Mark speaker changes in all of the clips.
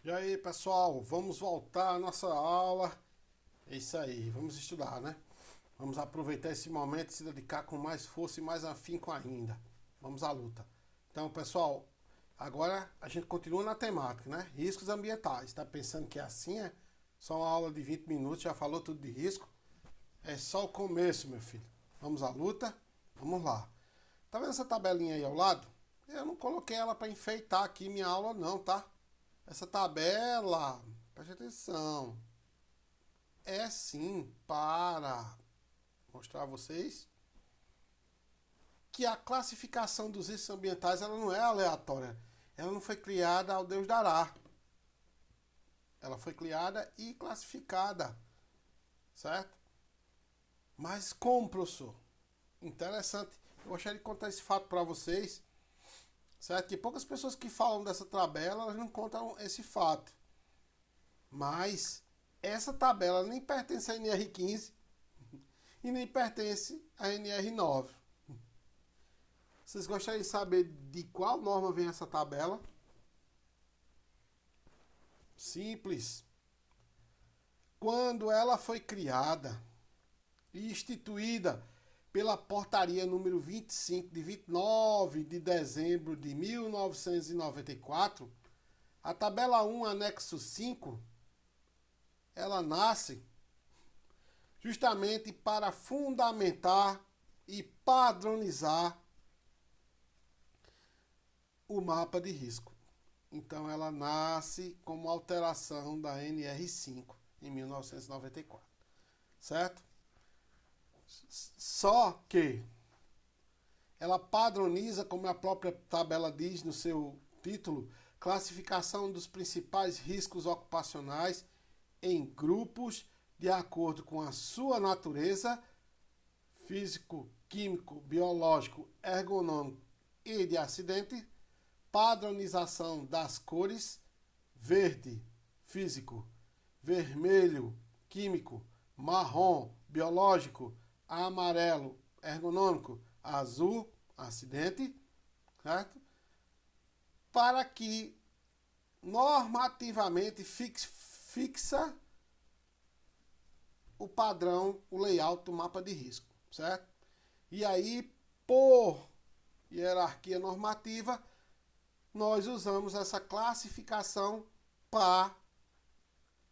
Speaker 1: E aí, pessoal, vamos voltar à nossa aula. É isso aí, vamos estudar, né? Vamos aproveitar esse momento e se dedicar com mais força e mais afinco ainda. Vamos à luta. Então, pessoal, agora a gente continua na temática, né? Riscos ambientais. Tá pensando que é assim, é? Só uma aula de 20 minutos, já falou tudo de risco? É só o começo, meu filho. Vamos à luta? Vamos lá. Tá vendo essa tabelinha aí ao lado? Eu não coloquei ela para enfeitar aqui minha aula não, tá? Essa tabela, preste atenção, é sim para mostrar a vocês que a classificação dos riscos ambientais ela não é aleatória. Ela não foi criada ao Deus dará. Ela foi criada e classificada, certo? Mas como, professor? Interessante. Eu gostaria de contar esse fato para vocês, certo? Que poucas pessoas que falam dessa tabela, elas não contam esse fato. Mas essa tabela nem pertence à NR15 e nem pertence à NR9. Vocês gostariam de saber de qual norma vem essa tabela? Simples. Quando ela foi criada e instituída pela portaria número 25 de 29 de dezembro de 1994, a tabela 1, anexo 5, ela nasce justamente para fundamentar e padronizar o mapa de risco. Então ela nasce como alteração da NR5 em 1994, certo? Só que ela padroniza, como a própria tabela diz no seu título, classificação dos principais riscos ocupacionais em grupos de acordo com a sua natureza físico, químico, biológico, ergonômico e de acidente, padronização das cores: verde, físico; vermelho, químico; marrom, biológico; amarelo, ergonômico; azul, acidente, certo? Para que normativamente fixa o padrão, o layout do mapa de risco, certo? E aí, por hierarquia normativa, nós usamos essa classificação para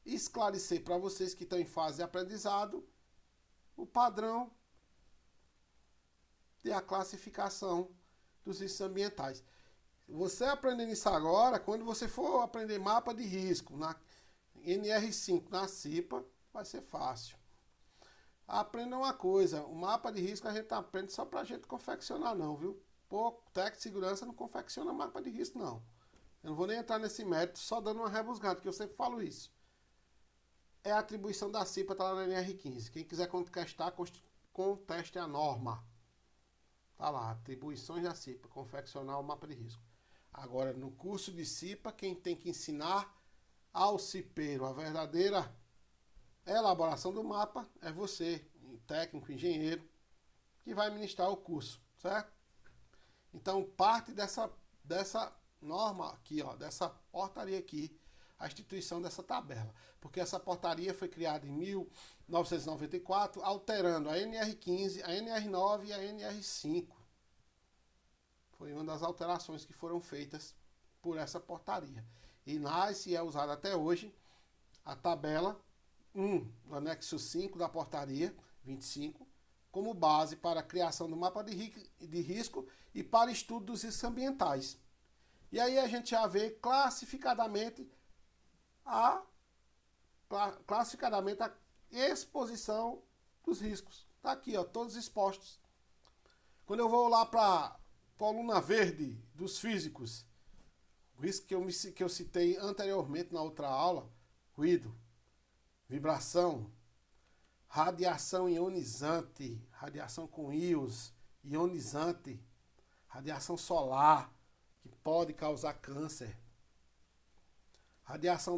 Speaker 1: esclarecer para vocês que estão em fase de aprendizado o padrão e a classificação dos riscos ambientais. Você aprendendo isso agora, quando você for aprender mapa de risco na NR5, na CIPA, vai ser fácil. Aprenda uma coisa, o mapa de risco a gente aprende só para a gente confeccionar não, viu? Pô, técnico de segurança não confecciona mapa de risco não. Eu não vou nem entrar nesse mérito, só dando uma rebuscada, que eu sempre falo isso. É a atribuição da CIPA, tá lá na NR15. Quem quiser contestar, conteste a norma. Tá lá, atribuições da CIPA, confeccionar o mapa de risco. Agora, no curso de CIPA, quem tem que ensinar ao cipeiro a verdadeira elaboração do mapa é você, técnico, engenheiro, que vai ministrar o curso, certo? Então, parte dessa norma aqui, ó, dessa portaria aqui, a instituição dessa tabela. Porque essa portaria foi criada em 1994, alterando a NR15, a NR9 e a NR5. Foi uma das alterações que foram feitas por essa portaria. E nasce e é usada até hoje a tabela 1 do anexo 5 da portaria 25, como base para a criação do mapa de risco e para estudo dos riscos ambientais. E aí a gente já vê classificadamente a exposição dos riscos. Está aqui, ó, todos expostos. Quando eu vou lá para a coluna verde dos físicos, o risco que eu citei anteriormente na outra aula: ruído, vibração, radiação ionizante, radiação com íons, ionizante, radiação solar, que pode causar câncer, radiação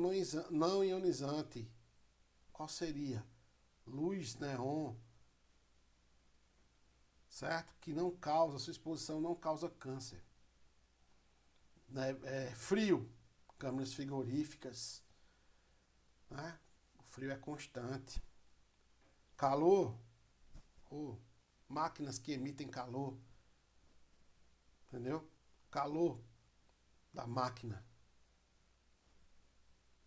Speaker 1: não ionizante, qual seria? Luz neon, certo? Que não causa, sua exposição não causa câncer. Frio, câmeras frigoríficas, né? O frio é constante. Calor, ou máquinas que emitem calor, entendeu? Calor da máquina.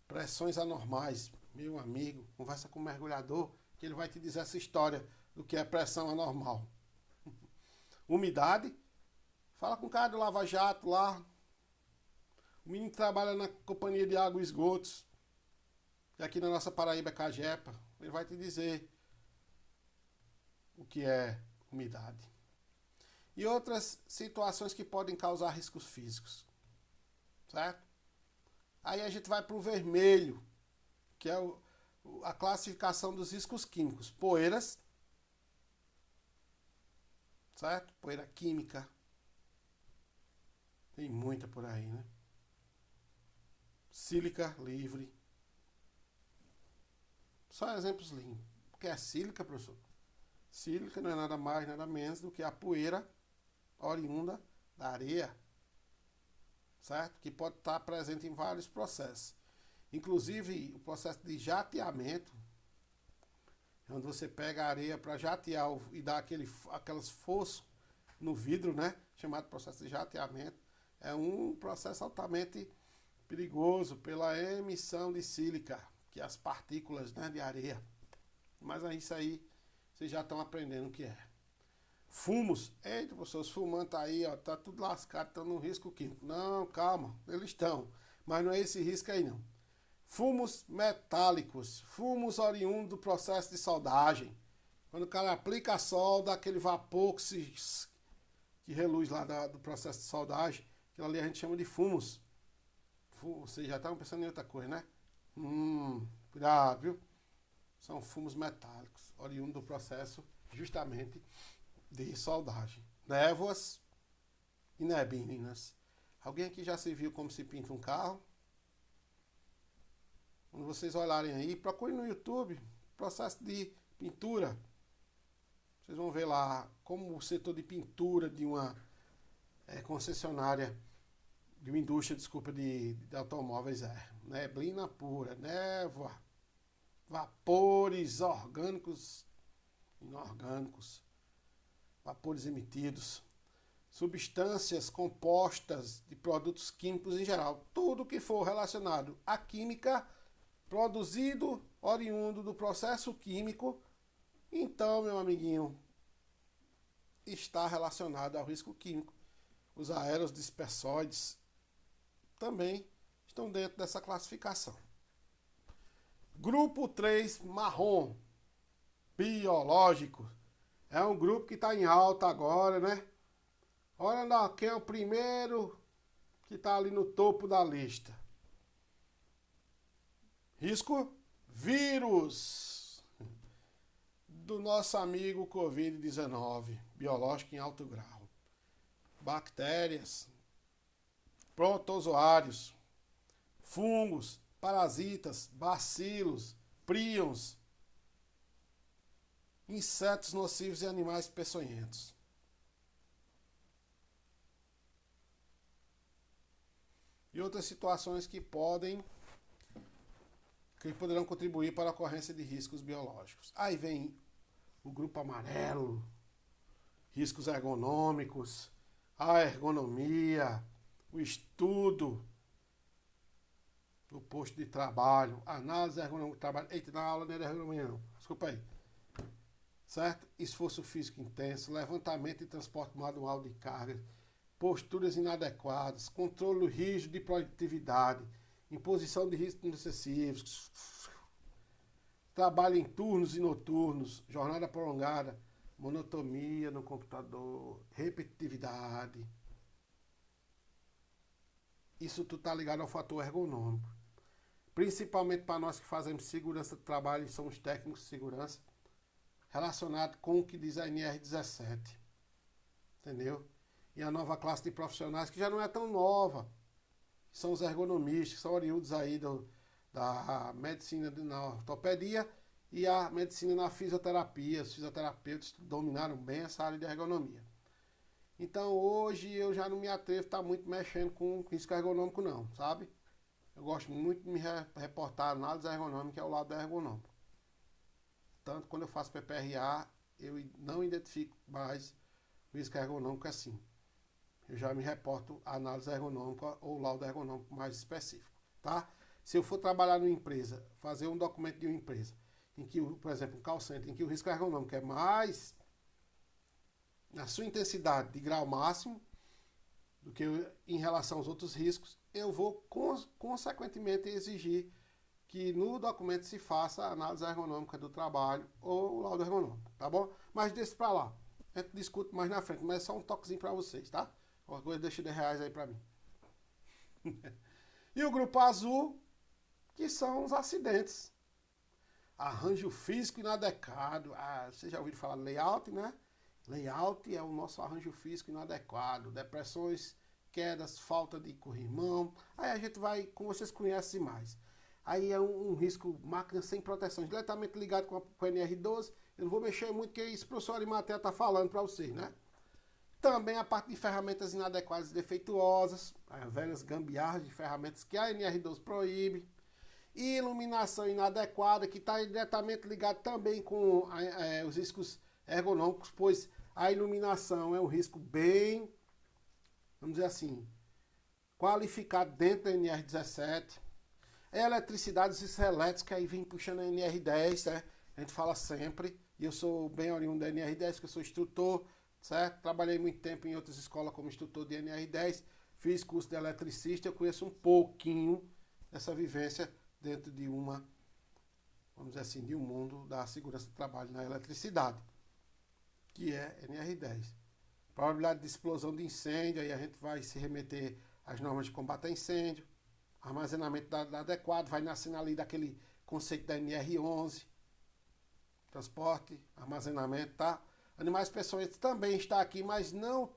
Speaker 1: Pressões anormais, meu amigo, conversa com o mergulhador, que ele vai te dizer essa história do que é pressão anormal. Umidade, fala com o cara do Lava Jato lá, o menino que trabalha na Companhia de Água e Esgotos, e aqui na nossa Paraíba é Cagepa, ele vai te dizer o que é umidade. E outras situações que podem causar riscos físicos, certo? Aí a gente vai para o vermelho, que é a classificação dos riscos químicos. Poeiras, certo? Poeira química. Tem muita por aí, né? Sílica livre. Só exemplos limpos. O que é sílica, professor? Sílica não é nada mais, nada menos do que a poeira oriunda da areia, certo? Que pode estar presente em vários processos. Inclusive, o processo de jateamento, onde você pega a areia para jatear e dar aquelas fossos no vidro, né? Chamado processo de jateamento. É um processo altamente perigoso pela emissão de sílica, que é as partículas, né, de areia. Mas isso aí, vocês já estão aprendendo o que é. Fumos. Eita, professor, os fumantes aí, ó, tá tudo lascado, estão no risco químico. Não, calma, eles estão. Mas não é esse risco aí, não. Fumos metálicos. Fumos oriundos do processo de soldagem. Quando o cara aplica a solda, aquele vapor que reluz lá do processo de soldagem, aquilo ali a gente chama de fumos. Vocês já estavam pensando em outra coisa, né? Cuidado, viu? São fumos metálicos, oriundos do processo justamente de soldagem. Névoas e neblinas. Alguém aqui já se viu como se pinta um carro? Quando vocês olharem aí, procurem no YouTube processo de pintura. Vocês vão ver lá como o setor de pintura de uma concessionária, de uma indústria, desculpa, de automóveis é. Neblina pura, névoa, vapores orgânicos, inorgânicos, vapores emitidos, substâncias compostas de produtos químicos em geral. Tudo que for relacionado à química, produzido, oriundo do processo químico, então, meu amiguinho, está relacionado ao risco químico. Os aerodispersóides também estão dentro dessa classificação. Grupo 3, marrom, biológico. É um grupo que está em alta agora, né? Olha lá, quem é o primeiro que está ali no topo da lista. Risco vírus do nosso amigo Covid-19, biológico em alto grau. Bactérias, protozoários, fungos, parasitas, bacilos, príons, insetos nocivos e animais peçonhentos. E outras situações que poderão contribuir para a ocorrência de riscos biológicos. Aí vem o grupo amarelo, riscos ergonômicos, a ergonomia, o estudo do posto de trabalho, análise ergonômica do trabalho. Eita, na aula não era ergonomia não, desculpa aí. Certo? Esforço físico intenso, levantamento e transporte manual de cargas, posturas inadequadas, controle rígido de produtividade, imposição de riscos excessivos, trabalho em turnos e noturnos, jornada prolongada, monotonia no computador, repetitividade. Isso tudo está ligado ao fator ergonômico. Principalmente para nós que fazemos segurança de trabalho e somos técnicos de segurança, relacionado com o que diz a NR17. Entendeu? E a nova classe de profissionais, que já não é tão nova, são os ergonomistas, que são oriundos aí da medicina na ortopedia e a medicina na fisioterapia. Os fisioterapeutas dominaram bem essa área de ergonomia. Então hoje eu já não me atrevo a estar muito mexendo com risco ergonômico não, sabe? eu gosto muito de me reportar a análise ergonômica ao lado da ergonômica. Tanto quando eu faço PPRA, eu não identifico mais o risco ergonômico assim. Eu já me reporto a análise ergonômica ou laudo ergonômico mais específico, tá? Se eu for trabalhar numa empresa, fazer um documento de uma empresa, em que, por exemplo, um call center, em que o risco ergonômico é mais na sua intensidade de grau máximo do que em relação aos outros riscos, eu vou consequentemente exigir que no documento se faça a análise ergonômica do trabalho ou o laudo ergonômico, tá bom? Mas deixa pra lá, a gente discute mais na frente, mas é só um toquezinho pra vocês, tá? Qualquer coisa deixa R$10 aí pra mim. E o grupo azul, que são os acidentes. Arranjo físico inadequado. Vocês já ouviram falar de layout, né? Layout é o nosso arranjo físico inadequado. Depressões, quedas, falta de corrimão. Aí a gente vai, como vocês conhecem mais. Aí é um risco, máquina sem proteção, diretamente ligado com o NR12. Eu não vou mexer muito, que isso o professor Arimatea está falando para vocês, né? Também a parte de ferramentas inadequadas e defeituosas, as velhas gambiarras de ferramentas que a NR12 proíbe. E iluminação inadequada, que está diretamente ligado também com os riscos ergonômicos, pois a iluminação é um risco bem, vamos dizer assim, qualificado dentro da NR17. A eletricidade, os riscos elétricos, aí vem puxando a NR10, né? A gente fala sempre, e eu sou bem oriundo da NR10, porque eu sou instrutor, certo? Trabalhei muito tempo em outras escolas como instrutor de NR10, fiz curso de eletricista, eu conheço um pouquinho dessa vivência dentro de uma, vamos dizer assim, de um mundo da segurança do trabalho na eletricidade, que é NR10. Probabilidade de explosão de incêndio, aí a gente vai se remeter às normas de combate a incêndio, armazenamento adequado, vai nascendo ali daquele conceito da NR11, transporte, armazenamento, tá? Animais peçonhentos também está aqui, mas não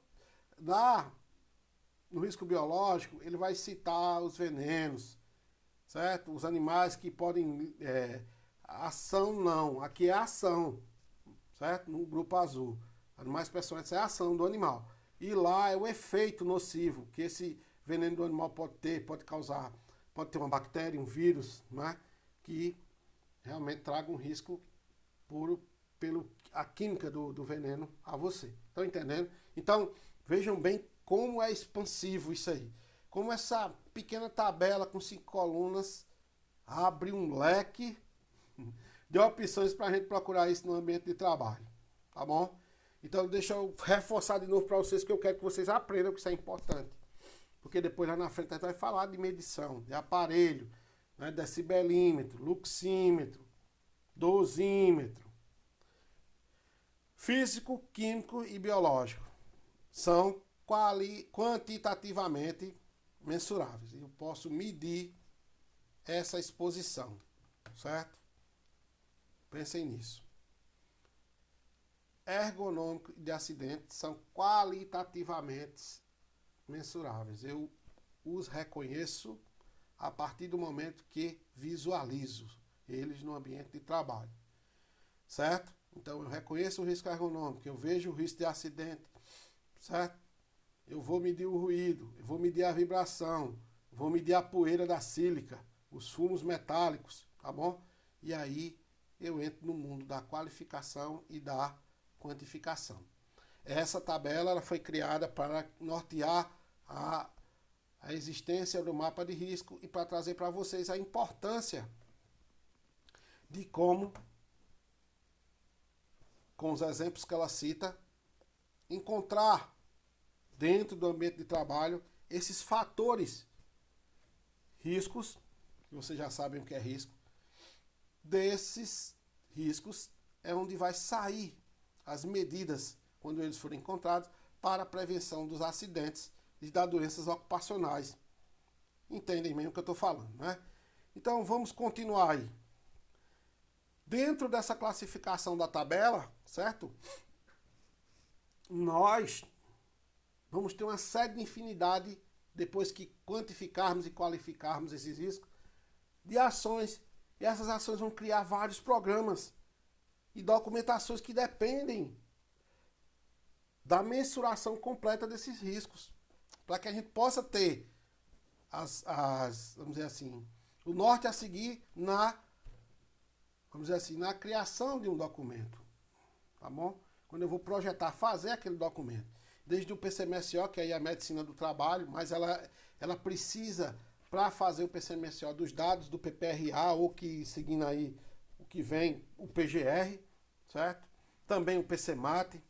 Speaker 1: no risco biológico, ele vai citar os venenos, certo? Os animais que podem... ação não, aqui é ação, certo? No grupo azul. Animais peçonhentos é a ação do animal. E lá é o efeito nocivo que esse veneno do animal pode ter, pode ter uma bactéria, um vírus, né? Que realmente traga um risco pela química do veneno a você. Estão entendendo? Então, vejam bem como é expansivo isso aí. Como essa pequena tabela com 5 colunas abre um leque de opções para a gente procurar isso no ambiente de trabalho. Tá bom? Então, deixa eu reforçar de novo para vocês, que eu quero que vocês aprendam que isso é importante. Porque depois lá na frente a gente vai falar de medição, de aparelho, né, decibelímetro, luxímetro, dosímetro. Físico, químico e biológico. São quantitativamente mensuráveis. Eu posso medir essa exposição, certo? Pensem nisso. Ergonômico de acidente são qualitativamente mensuráveis. Eu os reconheço a partir do momento que visualizo eles no ambiente de trabalho, certo? Então eu reconheço o risco ergonômico, eu vejo o risco de acidente, certo? Eu vou medir o ruído, eu vou medir a vibração, vou medir a poeira da sílica, os fumos metálicos, tá bom? E aí eu entro no mundo da qualificação e da quantificação. Essa tabela ela foi criada para nortear a existência do mapa de risco e para trazer para vocês a importância de como, com os exemplos que ela cita, encontrar dentro do ambiente de trabalho esses fatores, riscos, que vocês já sabem o que é risco. Desses riscos é onde vai sair as medidas, quando eles forem encontrados, para a prevenção dos acidentes e das doenças ocupacionais. Entendem mesmo o que eu estou falando, né? Então vamos continuar aí. Dentro dessa classificação da tabela, certo? Nós vamos ter uma série de infinidade, depois que quantificarmos e qualificarmos esses riscos, de ações. E essas ações vão criar vários programas e documentações que dependem da mensuração completa desses riscos, para que a gente possa ter vamos dizer assim, o norte a seguir vamos dizer assim, na criação de um documento, tá bom? Quando eu vou projetar, fazer aquele documento. Desde o PCMSO, que aí é a medicina do trabalho, mas ela precisa, para fazer o PCMSO, dos dados do PPRA, ou que, seguindo aí, o que vem, o PGR, certo? Também o PCMAT,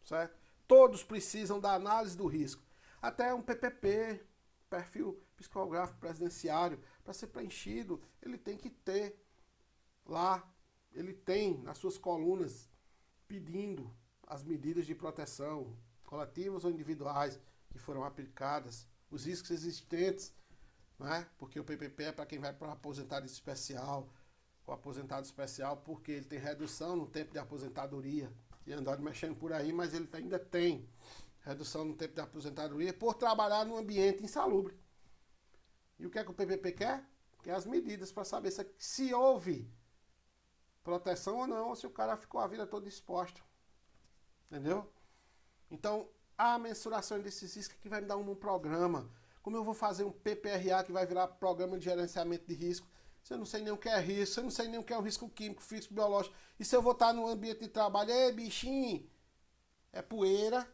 Speaker 1: certo? Todos precisam da análise do risco. Até um PPP, perfil psicográfico presidenciário, para ser preenchido, ele tem que ter lá, ele tem nas suas colunas pedindo as medidas de proteção, coletivas ou individuais, que foram aplicadas, os riscos existentes, né? Porque o PPP é para quem vai para aposentado especial, o aposentado especial porque ele tem redução no tempo de aposentadoria, e andando mexendo por aí, mas ele ainda tem redução no tempo de aposentadoria por trabalhar num ambiente insalubre. E o que é que o PPP quer? Quer as medidas para saber se houve proteção ou não, ou se o cara ficou a vida toda exposta. Entendeu? Então, a mensuração desses riscos que vai me dar um programa. Como eu vou fazer um PPRA que vai virar programa de gerenciamento de risco? Se eu não sei nem o que é risco, se eu não sei nem o que é um risco químico, físico, biológico. E se eu vou estar no ambiente de trabalho, ei, bichinho, é poeira.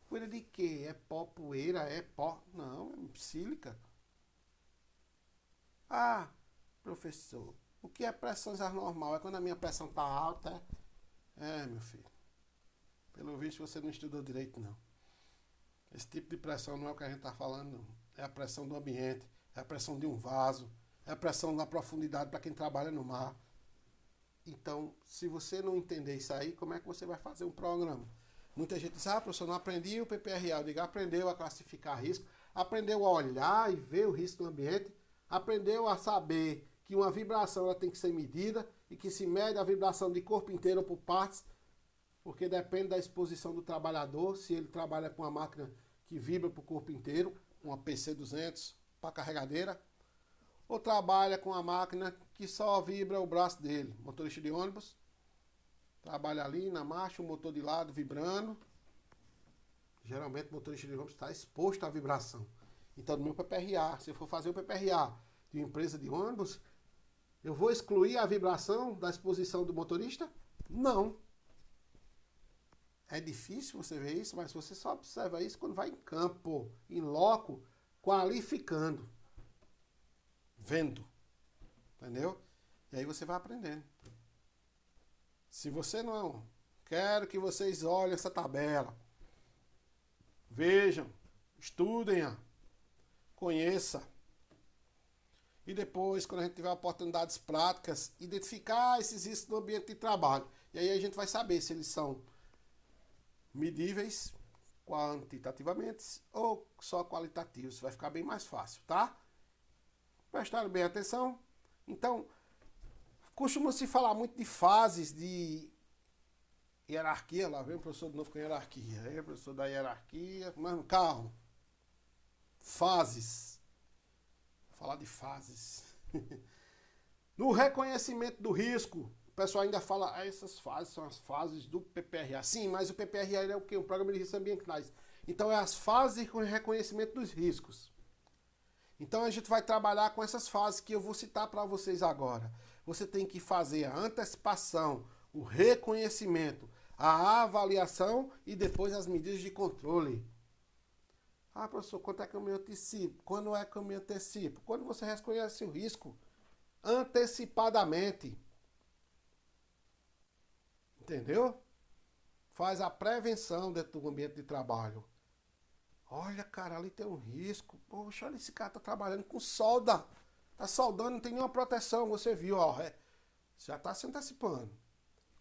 Speaker 1: Poeira de quê? É pó, poeira, é pó. Não, é sílica. Ah, professor, o que é pressão anormal? É quando a minha pressão está alta, é? É, meu filho. Pelo visto você não estudou direito, não. Esse tipo de pressão não é o que a gente está falando, não. É a pressão do ambiente, é a pressão de um vaso, é a pressão da profundidade para quem trabalha no mar. Então, se você não entender isso aí, como é que você vai fazer um programa? Muita gente diz, professor, não aprendi o PPRA. Eu digo, aprendeu a classificar risco, aprendeu a olhar e ver o risco do ambiente, aprendeu a saber que uma vibração ela tem que ser medida e que se mede a vibração de corpo inteiro ou por partes, porque depende da exposição do trabalhador, se ele trabalha com uma máquina que vibra para o corpo inteiro, uma PC200 para carregadeira, ou trabalha com a máquina que só vibra o braço dele, motorista de ônibus, trabalha ali na marcha, o motor de lado vibrando. Geralmente o motorista de ônibus está exposto à vibração. Então, no meu PPRA, se eu for fazer o PPRA de uma empresa de ônibus, eu vou excluir a vibração da exposição do motorista? Não. É difícil você ver isso, mas você só observa isso quando vai em campo, em loco, qualificando, vendo. Entendeu? E aí você vai aprendendo. Se você não, quero que vocês olhem essa tabela. Vejam, estudem-a, conheça. E depois, quando a gente tiver oportunidades práticas, identificar esses riscos no ambiente de trabalho. E aí a gente vai saber se eles são medíveis quantitativamente ou só qualitativos. Vai ficar bem mais fácil, tá? Prestaram bem atenção? Então, costuma-se falar muito de fases de hierarquia. Lá vem o professor de novo com hierarquia. Aí, professor da hierarquia. Mas calma. Fases. Vou falar de fases. No reconhecimento do risco, o pessoal ainda fala, essas fases são as fases do PPRA. Sim, mas o PPRA é o quê? Um programa de riscos ambientais. Então, é as fases de reconhecimento dos riscos. Então, a gente vai trabalhar com essas fases que eu vou citar para vocês agora. Você tem que fazer a antecipação, o reconhecimento, a avaliação e depois as medidas de controle. Ah, professor, quanto é que eu me antecipo? Quando é que eu me antecipo? Quando você reconhece o risco antecipadamente. Entendeu? Faz a prevenção dentro do ambiente de trabalho. Olha, cara, ali tem um risco. Poxa, olha, esse cara tá trabalhando com solda. Tá soldando, não tem nenhuma proteção. Você viu, ó. Já tá se antecipando.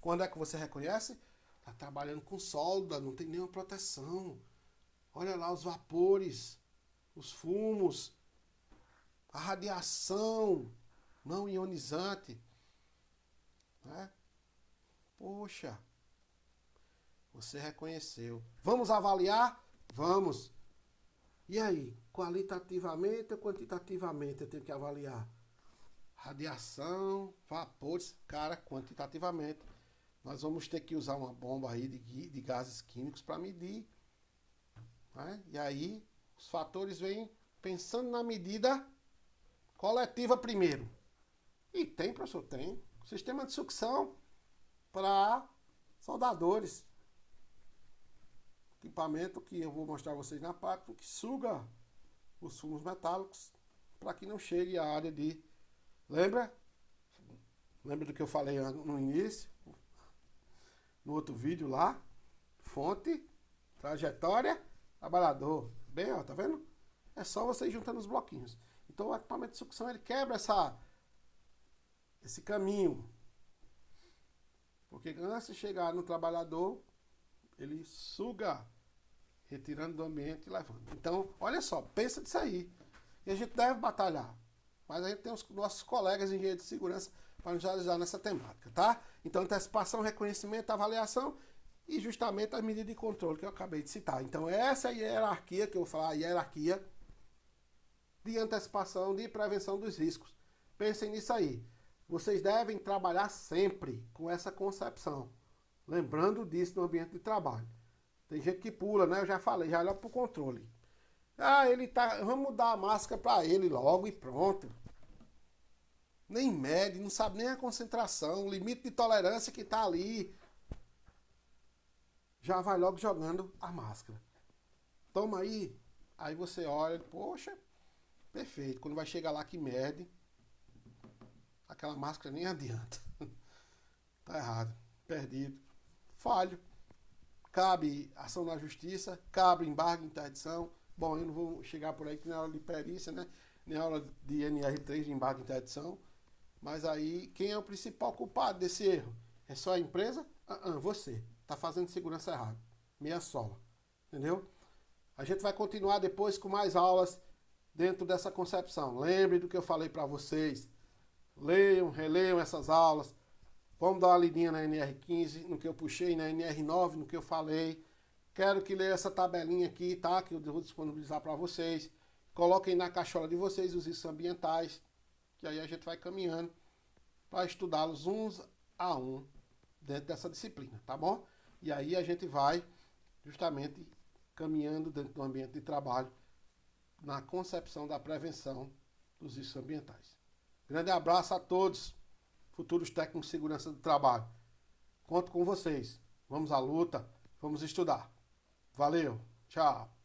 Speaker 1: Quando é que você reconhece? Tá trabalhando com solda, não tem nenhuma proteção. Olha lá os vapores, os fumos, a radiação não ionizante. Né? Poxa, você reconheceu. Vamos avaliar? Vamos. E aí, qualitativamente ou quantitativamente eu tenho que avaliar? Radiação, vapores, cara, quantitativamente. Nós vamos ter que usar uma bomba aí de gases químicos para medir. Né? E aí, os fatores vêm pensando na medida coletiva primeiro. E tem, professor, tem. Sistema de sucção para soldadores. Equipamento que eu vou mostrar a vocês na prática, que suga os fumos metálicos para que não chegue à área de... Lembra? Lembra do que eu falei no início? No outro vídeo lá? Fonte, trajetória, trabalhador. Bem, ó, tá vendo? É só você ir juntando os bloquinhos. Então o equipamento de sucção, ele quebra esse caminho. Porque antes de chegar no trabalhador, ele suga, retirando do ambiente e levando. Então, olha só, pensa nisso aí. E a gente deve batalhar. Mas a gente tem os nossos colegas engenheiros de segurança para nos ajudar nessa temática, tá? Então, antecipação, reconhecimento, avaliação e justamente as medidas de controle que eu acabei de citar. Então, essa é a hierarquia que eu vou falar, a hierarquia de antecipação, de prevenção dos riscos. Pensem nisso aí. Vocês devem trabalhar sempre com essa concepção. Lembrando disso no ambiente de trabalho. Tem gente que pula, né? Eu já falei, já olha para o controle. Ah, ele tá... Vamos mudar a máscara para ele logo e pronto. Nem mede, não sabe nem a concentração, o limite de tolerância que está ali. Já vai logo jogando a máscara. Toma aí. Aí você olha, poxa, perfeito. Quando vai chegar lá que mede, aquela máscara nem adianta. Tá errado. Perdido. Falho. Cabe ação na justiça, cabe embargo, interdição. Bom, eu não vou chegar por aí que não é hora de perícia, né? Nem é hora de NR3 de embargo e interdição. Mas aí, quem é o principal culpado desse erro? É só a empresa? Você. Tá fazendo segurança errada. Meia sola. Entendeu? A gente vai continuar depois com mais aulas dentro dessa concepção. Lembre do que eu falei para vocês. Leiam, releiam essas aulas. Vamos dar uma lidinha na NR15, no que eu puxei, na NR9, no que eu falei. Quero que leia essa tabelinha aqui, tá? Que eu vou disponibilizar para vocês. Coloquem na cachola de vocês os riscos ambientais, que aí a gente vai caminhando para estudá-los uns a um dentro dessa disciplina, tá bom? E aí a gente vai justamente caminhando dentro do ambiente de trabalho na concepção da prevenção dos riscos ambientais. Grande abraço a todos, futuros técnicos de segurança do trabalho. Conto com vocês. Vamos à luta, vamos estudar. Valeu, tchau.